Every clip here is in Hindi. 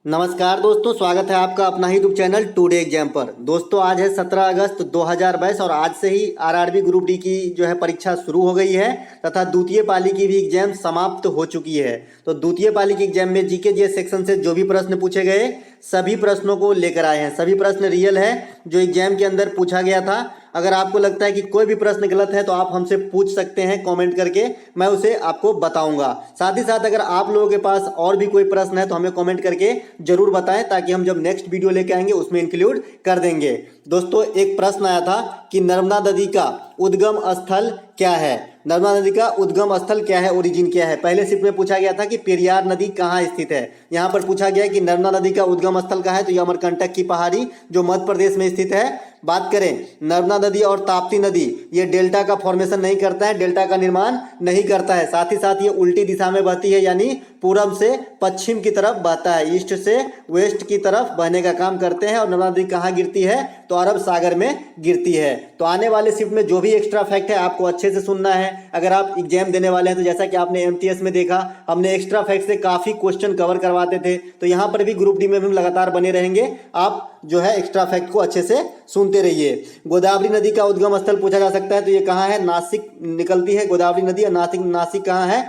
नमस्कार दोस्तों, स्वागत है आपका अपना ही यूट्यूब चैनल टुडे एग्जाम पर। दोस्तों आज है 17 अगस्त 2022 और आज से ही आरआरबी ग्रुप डी की जो है परीक्षा शुरू हो गई है तथा द्वितीय पाली की भी एग्जाम समाप्त हो चुकी है। तो द्वितीय पाली की एग्जाम में जीके जीएस सेक्शन से जो भी प्रश्न पूछे गए सभी प्रश्नों को लेकर आए हैं। सभी प्रश्न रियल है जो एग्जाम के अंदर पूछा गया था। अगर आपको लगता है कि कोई भी प्रश्न गलत है तो आप हमसे पूछ सकते हैं कमेंट करके, मैं उसे आपको बताऊंगा। साथ ही साथ अगर आप लोगों के पास और भी कोई प्रश्न है तो हमें कमेंट करके जरूर बताएं ताकि हम जब नेक्स्ट वीडियो लेके आएंगे उसमें इंक्लूड कर देंगे। दोस्तों एक प्रश्न आया था कि नर्मदा नदी का उद्गम स्थल क्या है। नर्मदा नदी का उद्गम स्थल क्या है, ओरिजिन क्या है। पहले शिफ्ट में पूछा गया था कि पेरियार नदी कहाँ स्थित है। यहाँ पर पूछा गया कि नर्मदा नदी का उद्गम स्थल कहाँ है, तो यह अमरकंटक की पहाड़ी जो मध्य प्रदेश में स्थित है। बात करें नर्मदा नदी और ताप्ती नदी, ये डेल्टा का फॉर्मेशन नहीं करता है, डेल्टा का निर्माण नहीं करता है। साथ ही साथ ये उल्टी दिशा में बहती है, यानी पूरब से पश्चिम की तरफ बहता है, ईस्ट से वेस्ट की तरफ बहने का काम करते हैं। और नर्मदा नदी कहाँ गिरती है, तो अरब सागर में गिरती है। तो आने वाले शिफ्ट में जो भी एक्स्ट्रा फैक्ट है आपको अच्छे से सुनना है। अगर आप एग्जाम देने वाले हैं तो जैसा कि आपने एमटीएस में देखा, हमने एक्स्ट्रा फैक्ट से काफी क्वेश्चन कवर करवाते थे, तो यहाँ पर भी ग्रुप डी में भी लगातार बने रहेंगे। आप जो है एक्स्ट्रा फैक्ट को अच्छे से सुनते रहिए। गोदावरी नदी का उद्गम स्थल पूछा जा सकता है, तो ये कहाँ है, नासिक निकलती है गोदावरी नदी। और नासिक कहाँ है,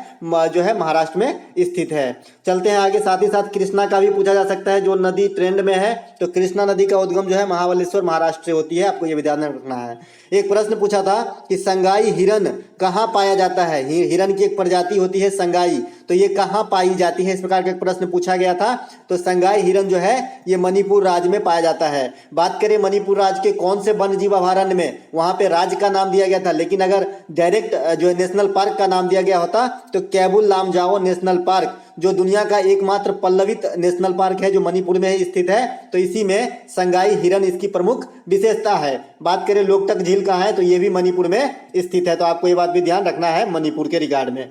जो है महाराष्ट्र में स्थित है। चलते हैं आगे। साथ ही साथ कृष्णा का भी पूछा जा सकता है, जो नदी ट्रेंड में है, तो कृष्णा नदी का उद्गम जो है महाबलेश्वर महाराष्ट्र से होती है, आपको ये भी ध्यान रखना है। एक प्रश्न पूछा था कि संगाई हिरन कहाँ पाया जाता है। हिरन की एक प्रजाति होती है संगाई, तो ये कहाँ पाई जाती है, इस प्रकार का एक प्रश्न पूछा गया था। तो संगाई हिरन जो है ये मणिपुर राज्य में पाया जाता है। बात करें मणिपुर राज्य के कौन से वन्य जीव अभयारण्य में, वहां पे राज्य का नाम दिया गया था, लेकिन अगर डायरेक्ट जो है नेशनल पार्क का नाम दिया गया होता तो कैबुल लामजाओ नेशनल पार्क, जो दुनिया का एकमात्र पल्लवित नेशनल पार्क है जो मणिपुर में स्थित है, तो इसी में संगाई हिरन इसकी प्रमुख विशेषता है। बात करें लोकटक झील कहाँ है, तो ये भी मणिपुर में स्थित है, तो आपको ये बात भी ध्यान रखना है मणिपुर के रिगार्ड में।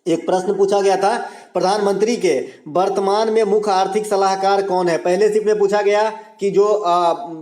एक प्रश्न पूछा गया था प्रधानमंत्री के वर्तमान में मुख्य आर्थिक सलाहकार कौन है। पहले शिफ्ट में पूछा गया कि जो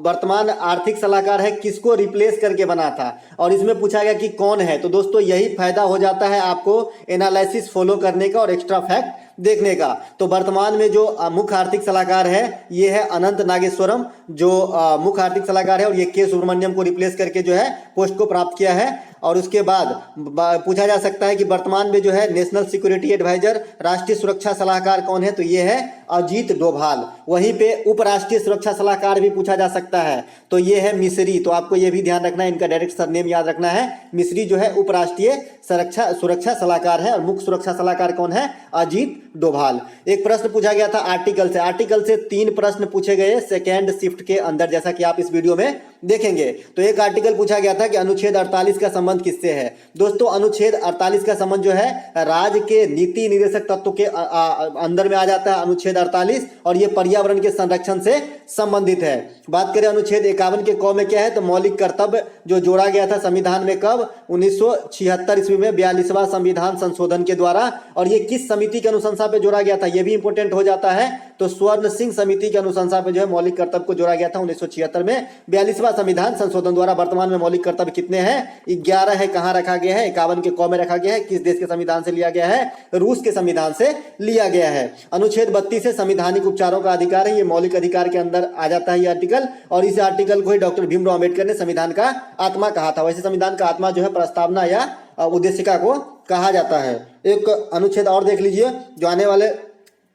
वर्तमान आर्थिक सलाहकार है किसको रिप्लेस करके बना था, और इसमें पूछा गया कि कौन है। तो दोस्तों यही फायदा हो जाता है आपको एनालिसिस फॉलो करने का और एक्स्ट्रा फैक्ट देखने का। तो वर्तमान में जो मुख्य आर्थिक सलाहकार है ये है अनंत नागेश्वरम, जो मुख्य आर्थिक सलाहकार है, और ये के सुब्रमण्यम को रिप्लेस करके जो है पोस्ट को प्राप्त किया है। और उसके बाद पूछा जा सकता है कि वर्तमान में जो है नेशनल सिक्योरिटी एडवाइजर राष्ट्रीय सुरक्षा सलाहकार कौन है, तो ये है अजीत डोभाल। वहीं पे उपराष्ट्रीय सुरक्षा सलाहकार भी पूछा जा सकता है, तो ये है मिस्री। तो आपको ये भी ध्यान रखना है, इनका डायरेक्ट सरनेम याद रखना है। मिस्री जो है उपराष्ट्रीय सुरक्षा सलाहकार है और मुख्य सुरक्षा सलाहकार कौन है, अजीत डोभाल। एक प्रश्न पूछा गया था आर्टिकल से। आर्टिकल से 3 प्रश्न पूछे गए सेकेंड शिफ्ट के अंदर, जैसा कि आप इस वीडियो में देखेंगे। तो एक आर्टिकल पूछा गया था कि अनुच्छेद 48 का संबंध किससे है। दोस्तों अनुच्छेद 48 का संबंध जो है राज्य के नीति निर्देशक तत्व के अंदर में आ जाता है अनुच्छेद 48, और ये पर्यावरण के संरक्षण से संबंधित है। बात करें अनुच्छेद 51 के क में क्या है, तो मौलिक कर्तव्य जो जोड़ा गया था संविधान में कब, 1976 ईस्वी में 42वां संविधान संशोधन के द्वारा। और ये किस समिति के अनुशंसा पे जोड़ा गया था, ये भी इंपोर्टेंट हो जाता है। तो स्वर्ण सिंह समिति के अनुशंसा पे जो है मौलिक कर्तव्य को जोड़ा गया था 1976 में 42वां संविधान संशोधन द्वारा। वर्तमान में मौलिक कर्तव्य कितने हैं, 11 है। कहां रखा गया है, 51 के क में रखा गया है। किस देश के संविधान से लिया गया है, रूस के संविधान से लिया गया है। अनुच्छेद 32 से संवैधानिक उपचारों का अधिकार है, ये मौलिक अधिकार के अंदर आ जाता है ये आर्टिकल। और इस आर्टिकल को ही डॉक्टर भीमराव अम्बेडकर ने संविधान का आत्मा कहा था। वैसे संविधान का आत्मा जो है प्रस्तावना या उद्देशिका को कहा जाता है। एक अनुच्छेद और देख लीजिए जो आने वाले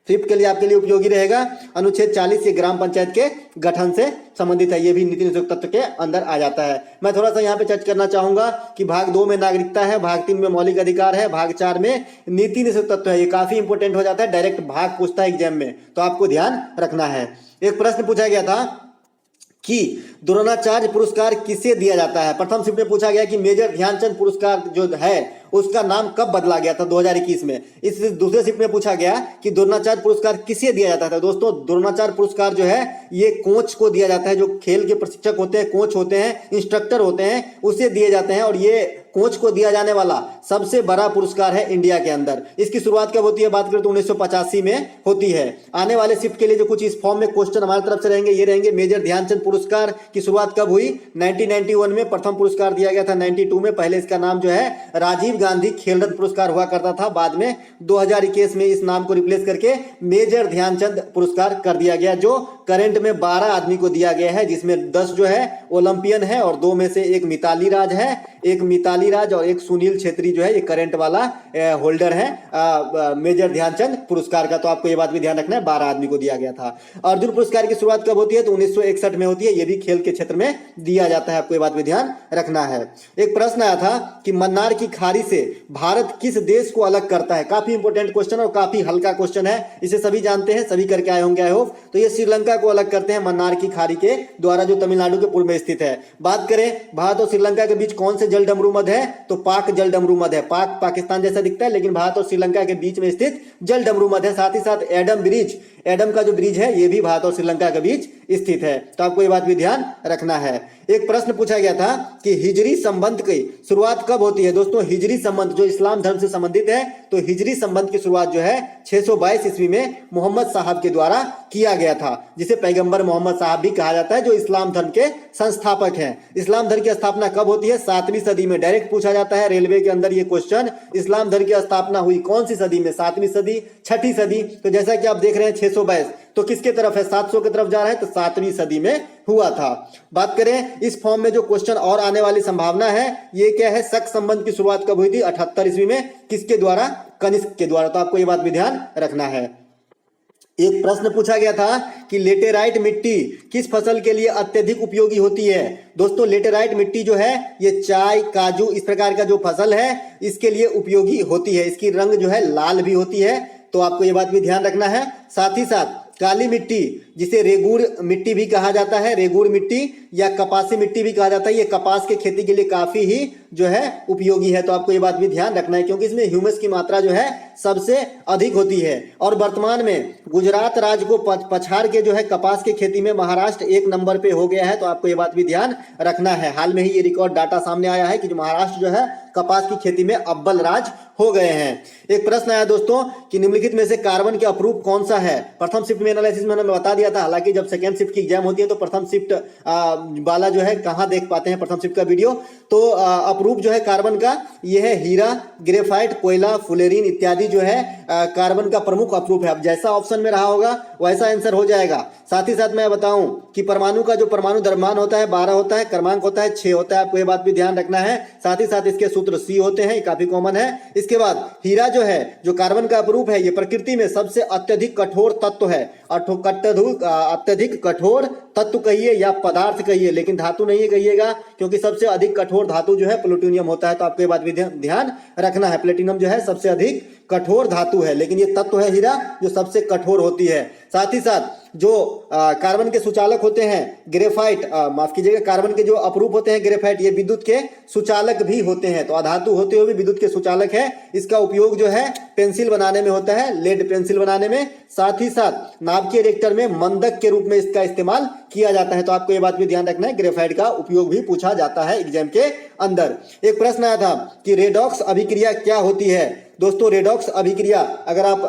शिफ्ट के लिए आपके लिए उपयोगी रहेगा। अनुच्छेद 40 ये ग्राम पंचायत के गठन से संबंधित है, ये भी नीति निषेध तत्व के अंदर आ जाता है। मैं थोड़ा सा यहाँ पे चर्चा करना चाहूंगा कि भाग 2 में नागरिकता है, भाग 3 में मौलिक अधिकार है, भाग 4 में नीति निषेध तत्व है। ये काफी इंपोर्टेंट हो जाता है, डायरेक्ट भाग पूछता है एग्जाम में, तो आपको ध्यान रखना है। एक प्रश्न पूछा गया था कि द्रोणाचार्य पुरस्कार किसे दिया जाता है। प्रथम शिफ्ट में पूछा गया कि मेजर ध्यानचंद पुरस्कार जो है उसका नाम कब बदला गया था 2021 में। इस दूसरे शिफ्ट में पूछा गया कि द्रोणाचार्य पुरस्कार किसे दिया जाता था। दोस्तों द्रोणाचार्य पुरस्कार जो है ये कोच को दिया जाता है, जो खेल के प्रशिक्षक होते हैं, कोच होते हैं, इंस्ट्रक्टर होते हैं, उसे दिए जाते हैं। और ये कोच को दिया जाने वाला सबसे बड़ा पुरस्कार है इंडिया के अंदर। इसकी शुरुआत कब होती है, बात करें तो 1985 में होती है। आने वाले शिफ्ट के लिए जो कुछ इस फॉर्म में क्वेश्चन हमारी तरफ से रहेंगे, ये रहेंगे मेजर ध्यानचंद पुरस्कार की शुरुआत कब हुई, 1991 में प्रथम पुरस्कार दिया गया था, 92 में। पहले इसका नाम जो है राजीव गांधी खेल रत्न पुरस्कार हुआ करता था, बाद में 2021 में इस नाम को रिप्लेस करके मेजर ध्यानचंद पुरस्कार कर दिया गया, जो करंट में 12 आदमी को दिया गया है, जिसमें 10 जो है ओलंपियन है और 2 में से एक मिताली राज है, एक मिताली राज और एक सुनील छेत्री जो है ये करंट वाला होल्डर है मेजर ध्यानचंद पुरस्कार का। तो आपको ये बात भी ध्यान रखना है, 12 आदमी को दिया गया था। अर्जुन पुरस्कार की शुरुआत कब होती है, तो 1961 में होती है, ये भी खेल के क्षेत्र में दिया जाता है, आपको ये बात भी ध्यान रखना है। एक प्रश्न आया था कि मन्नार की खाड़ी से भारत किस देश को अलग करता है, काफी इंपॉर्टेंट क्वेश्चन और काफी हल्का क्वेश्चन है, इसे सभी जानते हैं, सभी करके आए होंगे आई होप। तो ये श्रीलंका को अलग करते हैं मन्नार की खाड़ी के द्वारा, जो तमिलनाडु के पूर्व में स्थित है। बात करें भारत और श्रीलंका के बीच कौन से जल डमरू मध्य है, तो पाक जल डमरू मध्य है। पाक पाकिस्तान जैसा दिखता है, लेकिन भारत और श्रीलंका के बीच में स्थित जल डमरू मध्य है। साथ ही साथ एडम ब्रिज, एडम का जो ब्रिज है ये भी भारत और श्रीलंका के बीच स्थित है। तो आपको ये बात भी ध्यान रखना है। एक प्रश्न पूछा गया था कि हिजरी संबंध की शुरुआत कब होती है। दोस्तों हिजरी संबंध जो इस्लाम धर्म से संबंधित है, तो हिजरी संबंध की शुरुआत जो है 622 ईस्वी में मोहम्मद साहब के द्वारा किया गया था, जिसे पैगंबर मोहम्मद साहब भी कहा जाता है, जो इस्लाम धर्म के संस्थापक हैं। इस्लाम धर्म की स्थापना कब होती है, 7वीं सदी में। डायरेक्ट पूछा जाता है रेलवे के अंदर ये क्वेश्चन, इस्लाम धर्म की स्थापना हुई कौन सी सदी में, 7वीं सदी, 6ठी सदी। तो जैसा कि आप देख रहे हैं 622 तो किसके तरफ है, 700 की तरफ जा रहा है, तो 7वीं सदी में हुआ था। बात करें इस फॉर्म में जो क्वेश्चन और आने वाली संभावना है, ये क्या है, शक संबंध की शुरुआत कब हुई थी, 78 ईस्वी में, किसके द्वारा, कनिष्क के द्वारा। तो आपको ये बात भी ध्यान रखना है। एक प्रश्न पूछा गया था कि लेटेराइट मिट्टी किस फसल के लिए अत्यधिक उपयोगी होती है। दोस्तों लेटेराइट मिट्टी जो है ये चाय, काजू, इस प्रकार का जो फसल है इसके लिए उपयोगी होती है। इसकी रंग जो है लाल भी होती है, तो आपको ये बात भी ध्यान रखना है। साथ ही साथ काली मिट्टी, जिसे रेगूर मिट्टी भी कहा जाता है, रेगूर मिट्टी या कपासी मिट्टी भी कहा जाता है, ये कपास के खेती के लिए काफी ही जो है उपयोगी है। तो आपको ये बात भी ध्यान रखना है, क्योंकि इसमें ह्यूमस की मात्रा जो है सबसे अधिक होती है। और वर्तमान में गुजरात राज्य को पछाड़ के जो है कपास की खेती में महाराष्ट्र 1 नंबर पे हो गया है। तो आपको ये बात भी ध्यान रखना है। हाल में ही ये रिकॉर्ड डाटा सामने आया है कि जो महाराष्ट्र जो है कपास की खेती में अव्वल राज्य हो गए हैं। एक प्रश्न आया दोस्तों कि निम्नलिखित में से कार्बन के अपरूप कौन सा है। प्रथम शिफ्ट में एनालिसिस मैंने बता दिया था, हालांकि जब सेकेंड शिफ्ट की एग्जाम होती है तो प्रथम शिफ्ट वाला जो है कहां देख पाते हैं प्रथम शिफ्ट का वीडियो। तो अपरूप जो है कार्बन का ये है हीरा, ग्रेफाइट, कोयला, फुलेरिन इत्यादि जो है कार्बन का प्रमुख अपरूप है। अब जैसा ऑप्शन में रहा होगा वैसा आंसर हो जाएगा। साथ ही साथ मैं बताऊं कि परमाणु का जो परमाणु द्रव्यमान होता है 12 होता है, क्रमांक होता है 6 होता है, आपको ये बात भी ध्यान रखना है। साथ ही साथ इसके सूत्र C होते हैं, काफी कॉमन है। इसके बाद हीरा जो है जो कार्बन का अपरूप है, ये प्रकृति में सबसे अत्यधिक कठोर तत्व है। अत्यधिक कठोर तत्व कहिए या पदार्थ कहिए, लेकिन धातु नहीं कहिएगा, क्योंकि सबसे अधिक कठोर धातु जो है प्लूटोनियम होता है। तो आपको ये बात भी ध्यान रखना है, प्लेटिनम जो है सबसे अधिक कठोर धातु है, लेकिन ये तत्व है हीरा जो सबसे कठोर होती है। साथ ही साथ जो कार्बन के सुचालक होते हैं ग्रेफाइट, माफ कीजिएगा, कार्बन के जो अपरूप होते हैं ग्रेफाइट, ये विद्युत के सुचालक भी होते हैं। तो अधातु होते हुए भी विद्युत के सुचालक है। इसका उपयोग जो है पेंसिल बनाने में होता है, लेड पेंसिल बनाने में। साथ ही साथ नाभिकीय रिएक्टर में मंदक के रूप में इसका इस्तेमाल किया जाता है। तो आपको ये बात भी ध्यान रखना है, ग्रेफाइट का उपयोग भी पूछा जाता है एग्जाम के अंदर। एक प्रश्न आया था कि रेडॉक्स अभिक्रिया क्या होती है। दोस्तों रेडॉक्स अभिक्रिया, अगर आप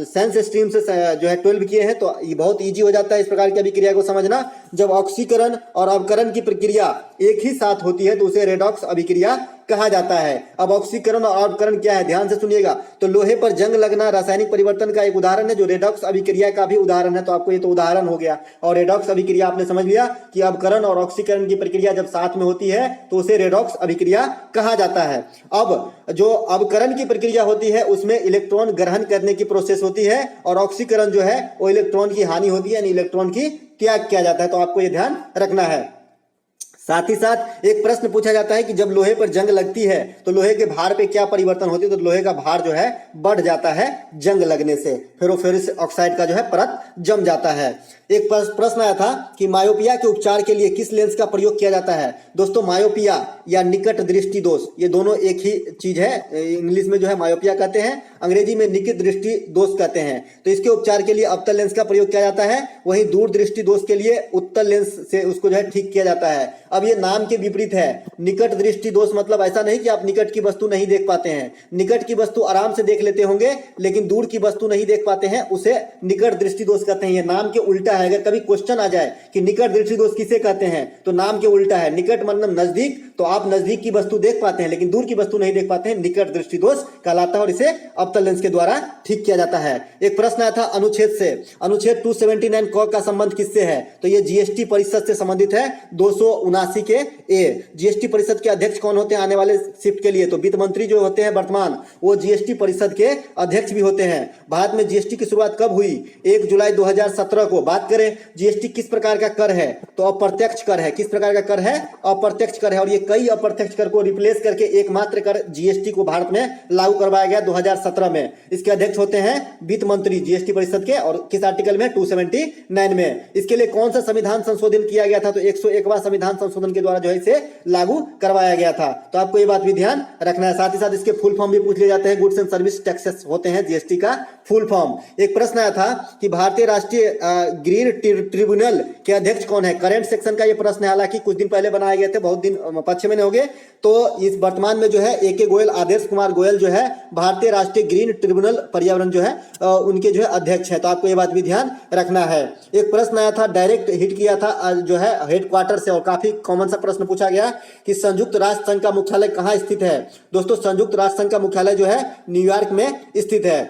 साइंस स्ट्रीम से जो है 12 किए हैं तो ये बहुत इजी हो जाता है इस प्रकार की अभिक्रिया को समझना। जब ऑक्सीकरण और अवकरण की प्रक्रिया एक ही साथ होती है तो उसे रेडॉक्स अभिक्रिया कहा जाता है। अब ऑक्सीकरण और अवकरण क्या है, ध्यान से सुनिएगा। तो लोहे पर जंग लगना रासायनिक परिवर्तन का एक उदाहरण है, जो रेडॉक्स अभिक्रिया का भी उदाहरण है। तो आपको ये तो उदाहरण हो गया। और रेडॉक्स अभिक्रिया आपने समझ लिया कि अवकरण और ऑक्सीकरण की प्रक्रिया जब साथ में होती है तो उसे रेडॉक्स अभिक्रिया कहा जाता है। अब जो अवकरण की प्रक्रिया होती है उसमें इलेक्ट्रॉन ग्रहण करने की प्रोसेस होती है, और ऑक्सीकरण जो है वो इलेक्ट्रॉन की हानि होती है, यानी इलेक्ट्रॉन की त्याग किया जाता है। तो आपको ये ध्यान रखना है। साथ ही साथ एक प्रश्न पूछा जाता है कि जब लोहे पर जंग लगती है तो लोहे के भार पे क्या परिवर्तन होती है। तो लोहे का भार जो है बढ़ जाता है जंग लगने से, फेरोफेरस ऑक्साइड का जो है परत जम जाता है। एक प्रश्न आया था कि मायोपिया के उपचार के लिए किस लेंस का प्रयोग किया जाता है। दोस्तों मायोपिया या निकट दृष्टि दोष ये दोनों एक ही चीज है। इंग्लिश में जो है मायोपिया कहते हैं, अंग्रेजी में निकट दृष्टि दोष कहते हैं। तो इसके उपचार के लिए अवतल लेंस का प्रयोग किया जाता है, वहीं दूर दृष्टि दोष के लिए उत्तल लेंस से उसको जो है ठीक किया जाता है। अब ये नाम के विपरीत है। निकट दृष्टि दोष मतलब ऐसा नहीं कि आप निकट की वस्तु नहीं देख पाते हैं, निकट की वस्तु आराम से देख लेते होंगे, लेकिन दूर की वस्तु नहीं देख पाते हैं, उसे निकट दृष्टि दोष कहते हैं। ये नाम के उल्टा है। अगर कभी क्वेश्चन आ जाए कि निकट दृष्टि दोष किसे कहते हैं, तो नाम के उल्टा है। निकट मतलब नजदीक, तो आप नजदीक की वस्तु देख पाते हैं लेकिन दूर की वस्तु नहीं देख पाते हैं, निकट दृष्टि दोष कहलाता है और इसे अवतल लेंस के द्वारा ठीक किया जाता है। एक प्रश्न आया था अनुच्छेद से, अनुच्छेद 279 क का संबंध किससे है, तो ये जीएसटी परिषद से संबंधित है। 279 के ए। जीएसटी परिषद के अध्यक्ष कौन होते हैं आने वाले शिफ्ट के लिए, तो वित्त मंत्री जो होते हैं वर्तमान, वो जीएसटी परिषद के अध्यक्ष भी होते हैं। भारत में जीएसटी की शुरुआत कब हुई, 1 जुलाई 2017 को। बात करें जीएसटी किस प्रकार का कर है, तो अप्रत्यक्ष कर है। किस प्रकार का कर है, अप्रत्यक्ष कर है, और ये कई अप्रत्यक्ष कर को रिप्लेस करके एकमात्र कर जीएसटी को भारत में लागू करवाया गया 2017 में। इसके अध्यक्ष होते हैं वित्त मंत्री जीएसटी परिषद के, और किस आर्टिकल में, 279 में। इसके लिए कौन सा संविधान संशोधन किया गया था, तो 101वां संविधान संशोधन के द्वारा जो है इसे लागू करवाया गया था। तो आपको ये बात भी ध्यान रखना है। साथ ही साथ इसके फुल फॉर्म भी पूछ लिए जाते हैं, गुड्स एंड सर्विस टैक्सेस होते हैं जीएसटी का फुल फॉर्म। एक प्रश्न आया था कि भारतीय राष्ट्रीय ग्रीन ट्रिब्यूनल के अध्यक्ष कौन है। करंट सेक्शन का ये प्रश्न है, हालांकि कुछ दिन पहले बनाए गए थे, बहुत दिन 5-6 महीने हो गए। तो इस वर्तमान में जो है ए.के. गोयल, आदर्श कुमार गोयल जो है भारतीय राष्ट्रीय ग्रीन ट्रिब्यूनल पर्यावरण जो है उनके जो है अध्यक्ष है। तो आपको ये बात भी ध्यान रखना है। एक प्रश्न आया था, डायरेक्ट हिट किया था जो है हेडक्वार्टर से, और काफी कॉमन सा प्रश्न पूछा गया कि संयुक्त राष्ट्र संघ का मुख्यालय कहाँ स्थित है। दोस्तों संयुक्त राष्ट्र संघ का मुख्यालय जो है न्यूयॉर्क में स्थित है।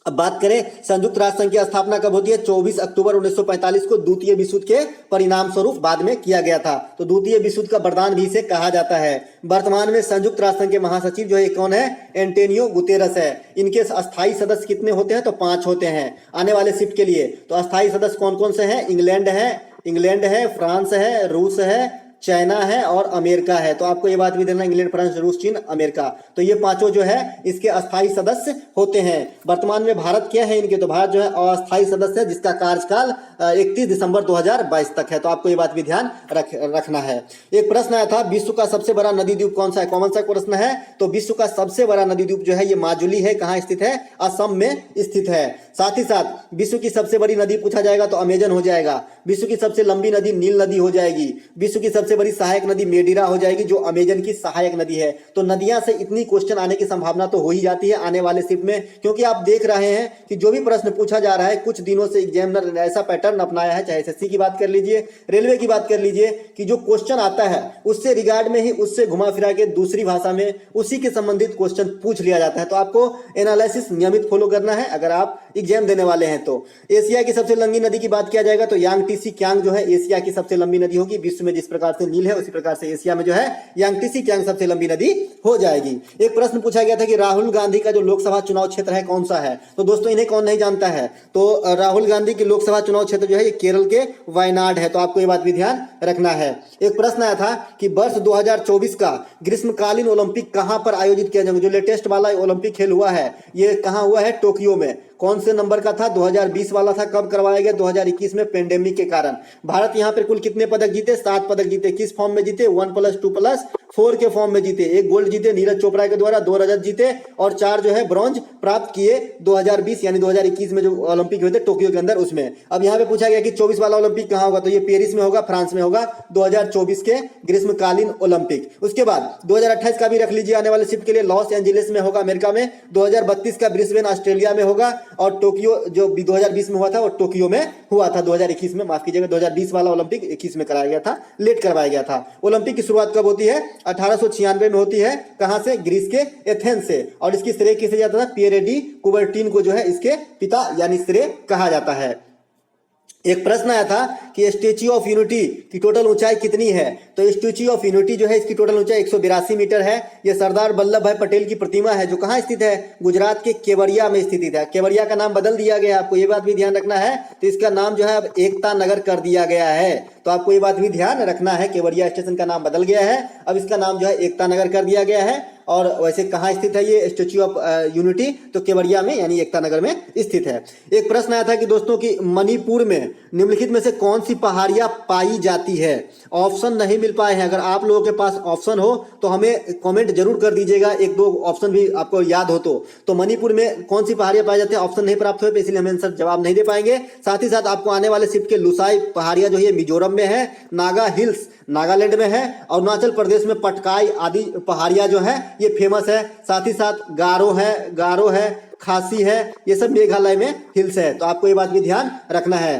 अब बात करें संयुक्त राष्ट्र संघ की स्थापना कब होती है, 24 अक्टूबर 1945 को द्वितीय विश्व युद्ध के परिणाम स्वरूप बाद में किया गया था। तो द्वितीय विश्व युद्ध का वरदान भी इसे कहा जाता है। वर्तमान में संयुक्त राष्ट्र संघ के महासचिव जो है कौन है, एंटोनियो गुतेरस है। इनके अस्थायी सदस्य कितने होते हैं, तो 5 होते हैं आने वाले शिफ्ट के लिए। तो अस्थायी सदस्य कौन कौन से हैं, इंग्लैंड है, फ्रांस है, रूस है, चाइना है और अमेरिका है। तो आपको ये बात भी देना, इंग्लैंड, फ्रांस, रूस, चीन, अमेरिका, तो ये 5 जो है इसके अस्थायी सदस्य होते हैं। वर्तमान में भारत क्या है इनके, तो भारत जो है अस्थायी सदस्य है, जिसका कार्यकाल 31 दिसंबर 2022 तक है। तो आपको ये बात भी ध्यान रखना है। एक प्रश्न आया था, विश्व का सबसे बड़ा नदी द्वीप कौन सा है। कॉमन सा प्रश्न है। तो विश्व का सबसे बड़ा नदी द्वीप जो है ये माजुली है। कहाँ स्थित है, असम में स्थित है। साथ ही साथ विश्व की सबसे बड़ी नदी पूछा जाएगा तो अमेजन हो जाएगा। विश्व की सबसे लंबी नदी नील नदी हो जाएगी। विश्व की सबसे बड़ी सहायक नदी मेडिरा हो जाएगी, जो अमेजन की सहायक नदी है। तो नदियां से इतनी क्वेश्चन आने की संभावना तो हो ही जाती है आने वाले शिफ्ट में, क्योंकि आप देख रहे हैं कि जो भी प्रश्न पूछा जा रहा है कुछ दिनों से एग्जामिनर ने ऐसा पैटर्न अपनाया है, चाहे एसएससी की बात कर लीजिए, रेलवे की बात कर लीजिए, कि जो क्वेश्चन आता है उससे रिगार्ड में ही उससे घुमा फिरा के दूसरी भाषा में उसी के संबंधित क्वेश्चन पूछ लिया जाता है। तो आपको एनालिसिस नियमित फॉलो करना है अगर आप एग्जाम देने वाले हैं तो। एशिया की सबसे लंबी नदी की बात किया जाएगा तो यांगटीसी क्यांग जो है एशिया की सबसे लंबी नदी होगी। विश्व में जिस प्रकार से नील है उसी प्रकार से एशिया में जो है यांगटीसी क्यांग सबसे लंबी नदी हो जाएगी। एक प्रश्न पूछा गया था कि राहुल गांधी का जो लोकसभा चुनाव क्षेत्र है कौन सा है। तो दोस्तों इन्हें कौन नहीं जानता है, तो राहुल गांधी की लोकसभा चुनाव क्षेत्र जो है ये केरल के वायनाड है। तो आपको ये बात भी ध्यान रखना है। एक प्रश्न आया था कि वर्ष 2024 का ग्रीष्मकालीन ओलंपिक कहां पर आयोजित किया जाएगा। जो लेटेस्ट वाला ओलंपिक खेल हुआ है ये कहां हुआ है, टोक्यो में। कौन से नंबर का था, 2020 वाला था। कब करवाया गया, 2021 में, पेंडेमिक के कारण। भारत यहां पर कुल कितने पदक जीते, 7 पदक जीते। किस फॉर्म में जीते, 1+2+4 के फॉर्म में जीते। 1 गोल्ड जीते नीरज चोपड़ा के द्वारा, 2 रजत जीते और 4 जो है ब्रॉन्ज प्राप्त किए 2020 यानी 2021 में जो ओलंपिक हुए थे टोक्यो के अंदर उसमें। अब यहाँ पे पूछा गया कि 24 वाला ओलंपिक कहाँ होगा, तो ये पेरिस में होगा, फ्रांस में होगा, 2024 के ग्रीष्मकालीन ओलंपिक। उसके बाद 2028 का भी रख लीजिए आने वाले शिफ्ट के लिए, लॉस एंजलिस में होगा अमेरिका में। 2032 का ब्रिस्बेन ऑस्ट्रेलिया में होगा और टोक्यो जो 2020 में हुआ था वो टोक्यो में हुआ था 2021 में, माफ कीजिएगा 2020 वाला ओलंपिक 21 में कराया गया था, लेट करवाया गया था। ओलंपिक की शुरुआत कब होती है, 1896 में होती है। कहां से, ग्रीस के एथेंस से। और इसकी श्रेय किसे जाता था, पियरे डी कुबर्टीन को जो है इसके पिता यानी श्रेय कहा जाता है। एक प्रश्न आया था कि स्टैच्यू ऑफ यूनिटी की टोटल ऊंचाई कितनी है। तो स्टैच्यू ऑफ यूनिटी जो है इसकी टोटल ऊंचाई 182 मीटर है। यह सरदार वल्लभ भाई पटेल की प्रतिमा है जो कहाँ स्थित है, गुजरात के केवड़िया में स्थित है। केवड़िया का नाम बदल दिया गया, आपको ये बात भी ध्यान रखना है। तो इसका नाम जो है अब एकता नगर कर दिया गया है। तो आपको ये बात भी ध्यान रखना है, केवड़िया स्टेशन का नाम बदल गया है, अब इसका नाम जो है एकता नगर कर दिया गया है। और वैसे कहाँ स्थित है ये स्टेच्यू ऑफ यूनिटी? तो केवड़िया में यानी एकता नगर में स्थित है। एक प्रश्न आया था कि दोस्तों कि मणिपुर में निम्नलिखित में से कौन सी पहाड़ियां पाई जाती है? ऑप्शन नहीं मिल पाए हैं। अगर आप लोगों के पास ऑप्शन हो तो हमें कमेंट जरूर कर दीजिएगा, एक दो ऑप्शन भी आपको याद हो तो मणिपुर में कौन सी पहाड़ियां पाई जाती है? ऑप्शन नहीं प्राप्त हुए इसलिए हम आंसर जवाब नहीं दे पाएंगे। साथ ही साथ आपको आने वाले शिफ्ट के लुसाई पहाड़ियां जो है मिजोरम में है, नागा हिल्स नागालैंड में है, अरुणाचल प्रदेश में पटकाई आदि पहाड़ियां जो है ये फेमस है। साथ ही साथ गारो है, खासी है, ये सब मेघालय में हिल्स है। तो आपको ये बात भी ध्यान रखना है।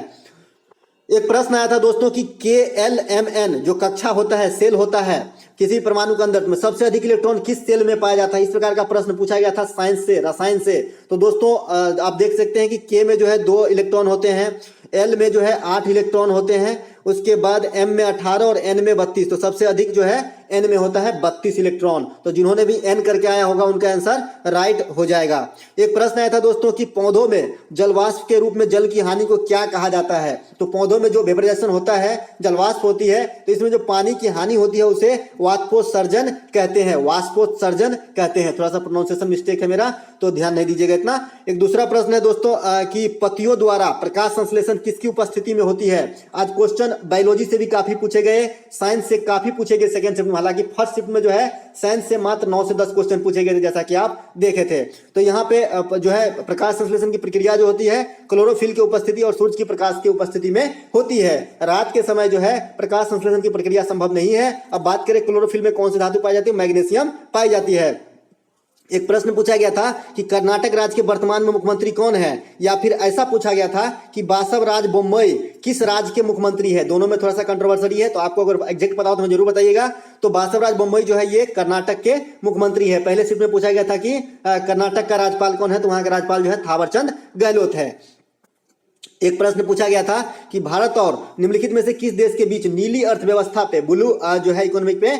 एक प्रश्न आया था दोस्तों कि KLMN जो कक्षा होता है, सेल होता है किसी परमाणु के अंदर में सबसे अधिक इलेक्ट्रॉन किस सेल में पाया जाता है? इस प्रकार का प्रश्न पूछा गया था साइंस से, रसायन से। तो दोस्तों आप देख सकते हैं कि K में जो है 2 इलेक्ट्रॉन होते हैं, L में जो है 8 इलेक्ट्रॉन होते हैं, उसके बाद M में 18 और N में 32। तो सबसे अधिक जो है N में होता है 32 इलेक्ट्रॉन। तो जिन्होंने भी N करके आया होगा उनका आंसर राइट हो जाएगा। एक प्रश्न आया था दोस्तों कि पौधों में जलवाष्प के रूप में जल की हानि को क्या कहा जाता है? तो पौधों में जो वेपराइजेशन होता है, जलवाष्प होती है, तो इसमें जो पानी की हानि होती है उसे वाष्पोत्सर्जन कहते हैं, वाष्पोत्सर्जन कहते हैं। थोड़ा सा प्रोनाउंसिएशन मिस्टेक है मेरा, तो ध्यान नहीं दीजिएगा इतना। एक दूसरा प्रश्न है दोस्तों कि पत्तियों द्वारा प्रकाश संश्लेषण किसकी उपस्थिति में होती है? आज क्वेश्चन बायोलॉजी से भी काफी पूछे गए, साइंस से काफी पूछे गए सेकंड शिफ्ट में। हालांकि फर्स्ट शिफ्ट में जो है साइंस से मात्र 9 से 10 क्वेश्चन पूछे गए थे, जैसा कि आप देखे थे। तो यहाँ पे जो है प्रकाश संश्लेषण की प्रक्रिया जो होती है क्लोरोफिल की उपस्थिति और सूर्य की प्रकाश की उपस्थिति में होती है। रात के समय जो है प्रकाश संश्लेषण की प्रक्रिया संभव नहीं है। अब बात करें क्लोरोफिल में कौन सी धातु पाई जाती है? मैग्नीशियम पाई जाती है। एक प्रश्न पूछा गया था कि कर्नाटक राज्य के वर्तमान में मुख्यमंत्री कौन है? या फिर ऐसा पूछा गया था कि बासवराज बोम्मई किस राज्य के मुख्यमंत्री है? दोनों में थोड़ा सा कंट्रोवर्सी है, तो आपको अगर एग्जैक्ट पता हो तो मुझे जरूर बताइएगा। तो बासवराज बोम्मई जो है ये कर्नाटक के मुख्यमंत्री है। पहले शिफ्ट में पूछा गया था कि कर्नाटक का राज्यपाल कौन है? तो वहां का राज्यपाल जो है थावरचंद गहलोत है। एक प्रश्न पूछा गया था कि भारत और निम्नलिखित में से किस देश के बीच नीली अर्थव्यवस्था पे, ब्लू जो है इकोनॉमिक पे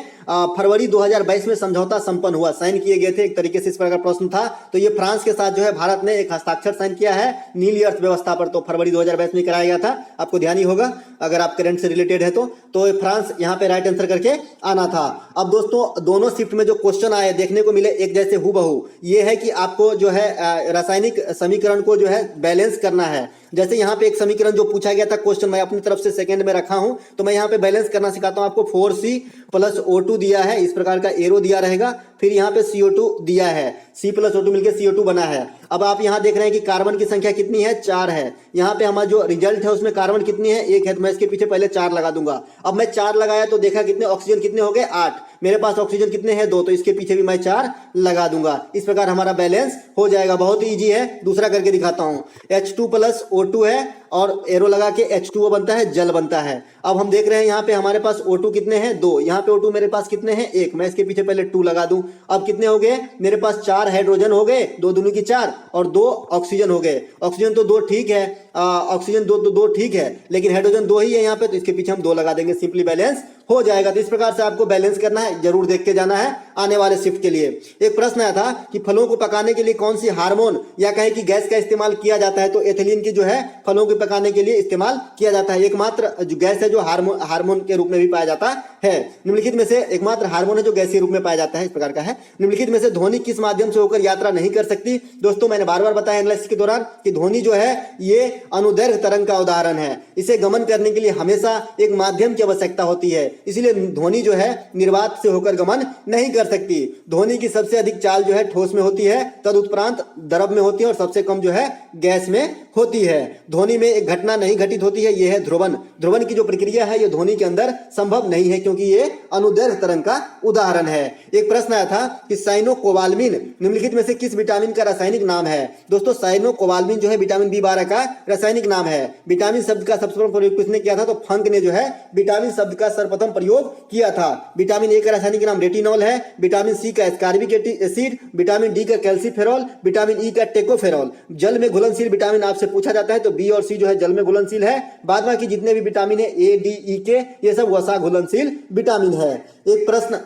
फरवरी 2022 में समझौता संपन्न हुआ, साइन किए गए थे। एक तरीके से इस प्रकार का प्रश्न था। तो ये फ्रांस के साथ जो है भारत ने एक हस्ताक्षर साइन किया है नीली अर्थव्यवस्था पर। तो फरवरी 2022 में कराया गया था, आपको ध्यान ही होगा अगर आप करंट से रिलेटेड है तो फ्रांस यहाँ पे राइट आंसर करके आना था। अब दोस्तों दोनों शिफ्ट में जो क्वेश्चन आए देखने को मिले एक जैसे हूबहू, ये है कि आपको जो है रासायनिक समीकरण को जो है बैलेंस करना है। जैसे यहाँ पे एक समीकरण जो पूछा गया था क्वेश्चन मैं अपनी तरफ से सेकंड में रखा हूं, तो मैं यहाँ पे बैलेंस करना सिखाता हूं आपको। 4C प्लस O2 दिया है, इस प्रकार का एरो दिया रहेगा। फिर यहाँ पे CO2 दिया है, C प्लस O2 मिलकर CO2 बना है। अब आप यहाँ देख रहे हैं कि कार्बन की संख्या कितनी है? 4 है। यहाँ पे हमारा जो रिजल्ट है उसमें कार्बन कितनी है? 1 है। तो मैं इसके पीछे पहले 4 लगा दूंगा। अब मैं 4 लगाया तो देखा कितने ऑक्सीजन कितने हो गए? 8। मेरे पास ऑक्सीजन कितने हैं? 2। तो इसके पीछे भी मैं 4 लगा दूंगा। इस प्रकार हमारा बैलेंस हो जाएगा। बहुत ही ईजी है। दूसरा करके दिखाता हूं। H2 प्लस O2 है और एरो लगा के H2O बनता है, जल बनता है। अब हम देख रहे हैं यहाँ पे हमारे पास O2 कितने हैं? 2। यहाँ पे O2 मेरे पास कितने हैं? 1। मैं इसके पीछे पहले 2 लगा दूं। अब कितने हो गए? मेरे पास 4 हाइड्रोजन हो गए, 2 दूनी की 4, और 2 ऑक्सीजन हो गए। ऑक्सीजन तो 2 ठीक है, ऑक्सीजन 2 ठीक है, लेकिन हाइड्रोजन 2 ही है यहाँ पे, तो इसके पीछे हम 2 लगा देंगे, सिंपली बैलेंस हो जाएगा। तो इस प्रकार से आपको बैलेंस करना है, जरूर देख के जाना है आने वाले शिफ्ट के लिए। एक प्रश्न आया था कि फलों को पकाने के लिए कौन सी हार्मोन या कहें कि गैस का इस्तेमाल किया जाता है? तो एथिलीन की जो है फलों को पकाने के लिए इस्तेमाल किया जाता है। एकमात्र जो गैस है जो हार्मोन के रूप में भी पाया जाता है। निम्नलिखित में से एकमात्र हार्मोन है जो गैसीय रूप में पाया जाता है, इस प्रकार का है। निम्नलिखित में से ध्वनि किस माध्यम से होकर यात्रा नहीं कर सकती? दोस्तों मैंने बार बार बताया एनालिसिस के दौरान कि ध्वनि जो है ये अनुदैर्घ्य तरंग का उदाहरण है। इसे गमन करने के लिए हमेशा एक माध्यम की आवश्यकता होती है, इसलिए ध्वनि जो है निर्वात से होकर गमन नहीं कर सकती। ध्वनि की सबसे अधिक चाल जो है ठोस में होती है, तदुपरांत द्रव में होती है और सबसे कम जो है गैस में होती है। ध्वनि में एक घटना नहीं घटित होती है, यह है ध्रुवन। ध्रुवन की जो प्रक्रिया है ये ध्वनि के अंदर संभव नहीं है क्योंकि ये अनुदैर्घ्य तरंग का उदाहरण है। एक प्रश्न आया था कि साइनोकोबाल्मिन निम्नलिखित में से किस विटामिन का रासायनिक नाम है? दोस्तों साइनोकोबाल्मिन जो है विटामिन B12 का रासायनिक नाम है। विटामिन शब्द का सबसे प्रथम प्रयोग किसने किया था? तो फंक ने जो है विटामिन शब्द का सर्वप्रथम प्रयोग किया था। विटामिन ए का रासायनिक नाम रेटिनॉल है, विटामिन सी का एस्कॉर्बिक एसिड, विटामिन डी का कैल्सीफेरॉल, विटामिन ई का टेकोफेरॉल। जल में घुलनशील विटामिन आपसे पूछा जाता है तो बी और सी जो है जल में घुलनशील है। बाद बाकी जितने भी विटामिन है A, D, E, K ये सब वसा घुलनशील विटामिन है। एक प्रश्न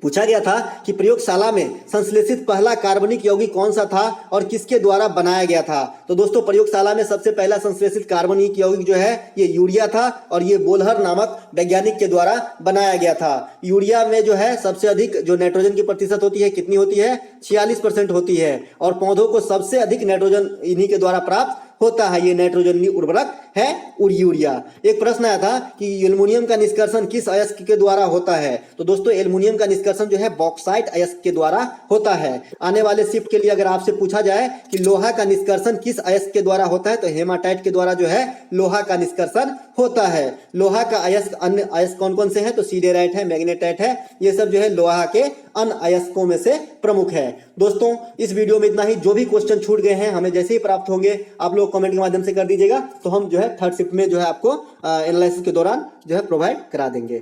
पूछा गया था कि प्रयोगशाला में संश्लेषित पहला कार्बनिक यौगिक कौन सा था और किसके द्वारा बनाया गया था। तो दोस्तों प्रयोगशाला में सबसे पहला संश्लेषित कार्बनिक यौगिक जो है ये यूरिया था और ये बोल्हर नामक वैज्ञानिक के द्वारा बनाया गया था। यूरिया में जो है सबसे अधिक जो नाइट्रोजन की प्रतिशत होती है कितनी होती है, 46% होती है और पौधों को सबसे अधिक नाइट्रोजन इन्हीं के द्वारा प्राप्त होता है। ये नाइट्रोजन उर्वरक है यूरिया। एक प्रश्न आया था कि एल्युमिनियम का निष्कर्षण किस अयस्क के द्वारा होता है। तो दोस्तों एल्युमिनियम का निष्कर्षण जो है बॉक्साइट अयस्क के द्वारा होता है। आने वाले शिफ्ट के लिए अगर आपसे पूछा जाए कि लोहा का निष्कर्षण किस अयस्क के द्वारा होता है तो हेमाटाइट के द्वारा जो है लोहा का निष्कर्षण होता है। लोहा का अयस्क अन्य अयस्क कौन कौन से हैं तो सीडेराइट है, मैग्नेटाइट है, ये सब जो है लोहा के अन्य अयस्कों में से प्रमुख है। दोस्तों इस वीडियो में इतना ही। जो भी क्वेश्चन छूट गए हैं हमें जैसे ही प्राप्त होंगे आप लोग कमेंट के माध्यम से कर दीजिएगा, तो हम जो है थर्ड शिफ्ट में जो है आपको एनालिसिस के दौरान जो है प्रोवाइड करा देंगे।